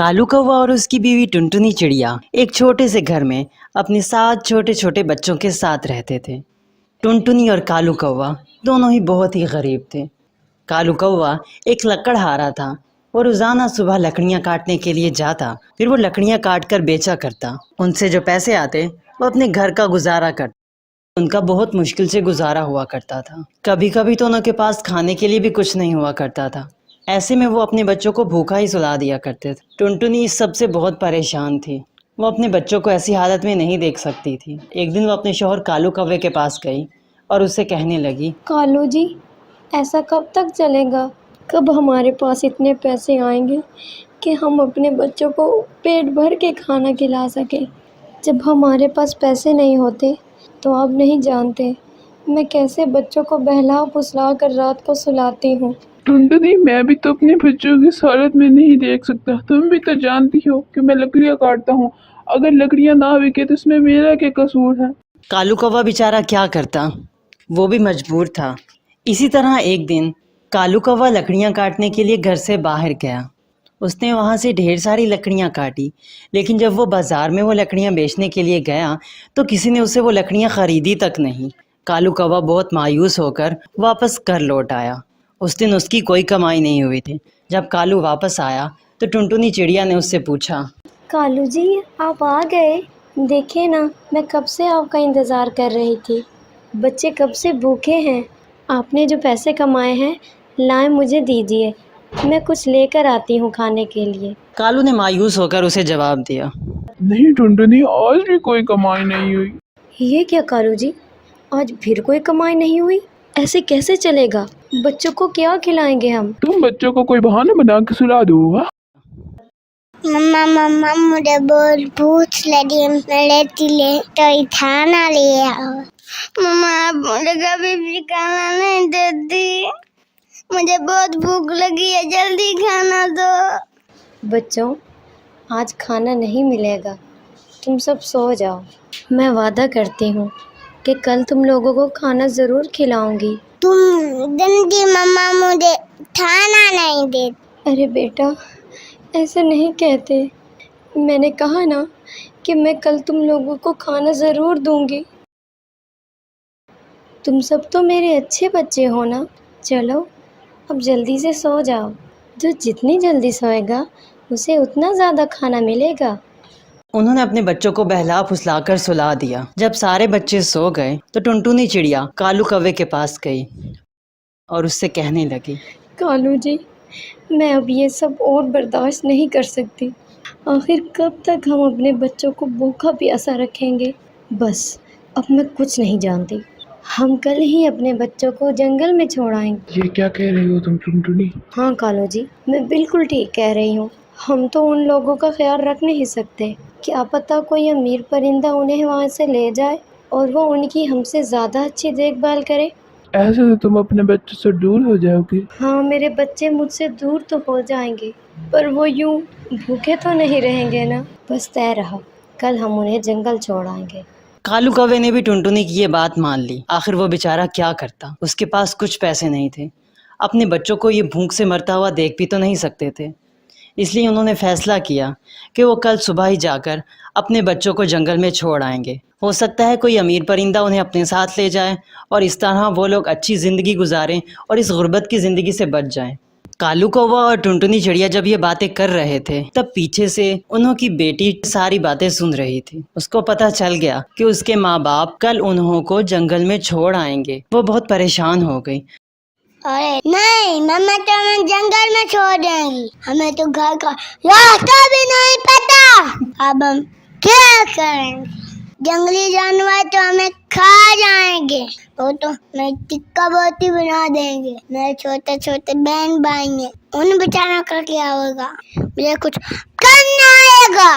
کالو کوا اور اس کی بیوی ٹنٹنی چڑیا ایک چھوٹے سے گھر میں اپنے 7 چھوٹے چھوٹے بچوں کے ساتھ رہتے تھے۔ ٹنٹنی اور کالو کوا دونوں ہی بہت ہی غریب تھے۔ کالو کوا ایک لکڑہارا تھا۔ وہ روزانہ صبح لکڑیاں کاٹنے کے لیے جاتا، پھر وہ لکڑیاں کاٹ کر بیچا کرتا۔ ان سے جو پیسے آتے وہ اپنے گھر کا گزارا کرتا۔ ان کا بہت مشکل سے گزارا ہوا کرتا تھا۔ کبھی کبھی تو ان کے پاس کھانے کے لیے بھی کچھ نہیں ہوا کرتا تھا۔ ایسے میں وہ اپنے بچوں کو بھوکا ہی سلا دیا کرتے تھے۔ ٹنٹنی اس سب سے بہت پریشان تھی۔ وہ اپنے بچوں کو ایسی حالت میں نہیں دیکھ سکتی تھی۔ ایک دن وہ اپنے شوہر کالو کوے کے پاس گئی اور اس سے کہنے لگی، کالو جی، ایسا کب تک چلے گا؟ کب ہمارے پاس اتنے پیسے آئیں گے کہ ہم اپنے بچوں کو پیٹ بھر کے کھانا کھلا سکیں؟ جب ہمارے پاس پیسے نہیں ہوتے تو آپ نہیں جانتے میں کیسے بچوں کو بہلا پھسلا کر رات کو سلاتی ہوں۔ ٹنٹنی، میں بھی تو اپنے بچوں کی حالت میں نہیں دیکھ سکتا۔ تم بھی تو جانتی ہو کہ میں لکڑیاں کاٹتا ہوں۔ اگر لکڑیاں نہ بکے تو اس میں میرا کیا قصور ہے؟ کالو کوا بیچارہ کیا کرتا، وہ بھی مجبور تھا۔ اسی طرح ایک دن کالو کوا لکڑیاں کاٹنے کے لیے گھر سے باہر گیا۔ اس نے وہاں سے ڈھیر ساری لکڑیاں کاٹی، لیکن جب وہ بازار میں وہ لکڑیاں بیچنے کے لیے گیا تو کسی نے اسے وہ لکڑیاں خریدی تک نہیں۔ کالو کوا بہت مایوس ہو کر واپس گھر لوٹ آیا۔ اس دن اس کی کوئی کمائی نہیں ہوئی تھی۔ جب کالو واپس آیا تو ٹنٹنی چڑیا نے اس سے پوچھا، کالو جی، آپ آ گئے؟ دیکھیں نا، میں کب سے آپ کا انتظار کر رہی تھی۔ بچے کب سے بھوکے ہیں۔ آپ نے جو پیسے کمائے ہیں لائیں مجھے دیجیے، میں کچھ لے کر آتی ہوں کھانے کے لیے۔ کالو نے مایوس ہو کر اسے جواب دیا، نہیں ٹنٹنی، آج بھی کوئی کمائی نہیں ہوئی۔ یہ کیا کالو جی، آج پھر کوئی کمائی نہیں ہوئی؟ ایسے کیسے چلے گا؟ بچوں کو کیا کھلائیں گے ہم؟ تم بچوں کو کوئی بہانہ بنا کے سلا دو گا۔ مما مجھے بہت بھوک لگی، لے تو کھانا لے آؤ۔ مما آپ مجھے کبھی بھی کھانا نہیں دیتی، مجھے بہت بھوک لگی ہے، جلدی کھانا دو۔ بچوں، آج کھانا نہیں ملے گا، تم سب سو جاؤ۔ میں وعدہ کرتی ہوں کہ کل تم لوگوں کو کھانا ضرور کھلاؤں گی۔ تم گندی مما مجھے کھانا نہیں دیتی۔ ارے بیٹا، ایسے نہیں کہتے، میں نے کہا نا کہ میں کل تم لوگوں کو کھانا ضرور دوں گی۔ تم سب تو میرے اچھے بچے ہو نا۔ چلو اب جلدی سے سو جاؤ، جو جتنی جلدی سوئے گا اسے اتنا زیادہ کھانا ملے گا۔ انہوں نے اپنے بچوں کو بہلا پھسلا کر سلا دیا۔ جب سارے بچے سو گئے تو ٹنٹنی چڑیا کالو کوے کے پاس گئی اور اس سے کہنے لگی، کالو جی، میں اب یہ سب اور برداشت نہیں کر سکتی۔ آخر کب تک ہم اپنے بچوں کو بھوکا پیاسا رکھیں گے؟ بس اب میں کچھ نہیں جانتی۔ ہم کل ہی اپنے بچوں کو جنگل میں چھوڑ آئیں گے۔ یہ کیا کہہ رہی ہو تم ٹنٹنی؟ ہاں کالو جی، میں بالکل ٹھیک کہہ رہی ہوں۔ ہم تو ان لوگوں کا خیال رکھ نہیں سکتے، کیا پتہ کوئی امیر پرندہ انہیں وہاں سے لے جائے اور وہ ان کی ہم سے زیادہ اچھی دیکھ بھال کرے۔ ایسے تو تم اپنے بچوں سے دور ہو جاؤ گی۔ ہاں، میرے بچے مجھ سے دور تو ہو جائیں گے، پر وہ یوں بھوکے تو نہیں رہیں گے نا۔ بس طے رہا، کل ہم انہیں جنگل چھوڑ آئیں گے۔ کالو کوے نے بھی ٹنٹنی کی یہ بات مان لی۔ آخر وہ بیچارہ کیا کرتا، اس کے پاس کچھ پیسے نہیں تھے۔ اپنے بچوں کو یہ بھوک سے مرتا ہوا دیکھ بھی تو نہیں سکتے تھے، اس لیے انہوں نے فیصلہ کیا کہ وہ کل صبح ہی جا کر اپنے بچوں کو جنگل میں چھوڑ آئیں گے۔ ہو سکتا ہے کوئی امیر پرندہ انہیں اپنے ساتھ لے جائے اور اس طرح وہ لوگ اچھی زندگی گزاریں اور اس غربت کی زندگی سے بچ جائیں۔ کالو کوا اور ٹنٹنی چڑیا جب یہ باتیں کر رہے تھے تب پیچھے سے انہوں کی بیٹی ساری باتیں سن رہی تھی۔ اس کو پتہ چل گیا کہ اس کے ماں باپ کل انہوں کو جنگل میں چھوڑ آئیں گے۔ وہ بہت پریشان ہو گئی۔ ارے نہیں مما، تو ہمیں جنگل میں چھوڑ دیں گی، ہمیں تو گھر کا راستہ بھی نہیں پتا۔ اب ہم کیا کریں گے؟ جنگلی جانور تو ہمیں کھا جائیں گے، وہ تو ہمیں ٹکا بوٹی بنا دیں گے۔ میرے چھوٹے چھوٹے بہن بھائی ہیں، ان بیچاروں کا کیا ہوگا؟ مجھے کچھ کرنا آئے گا۔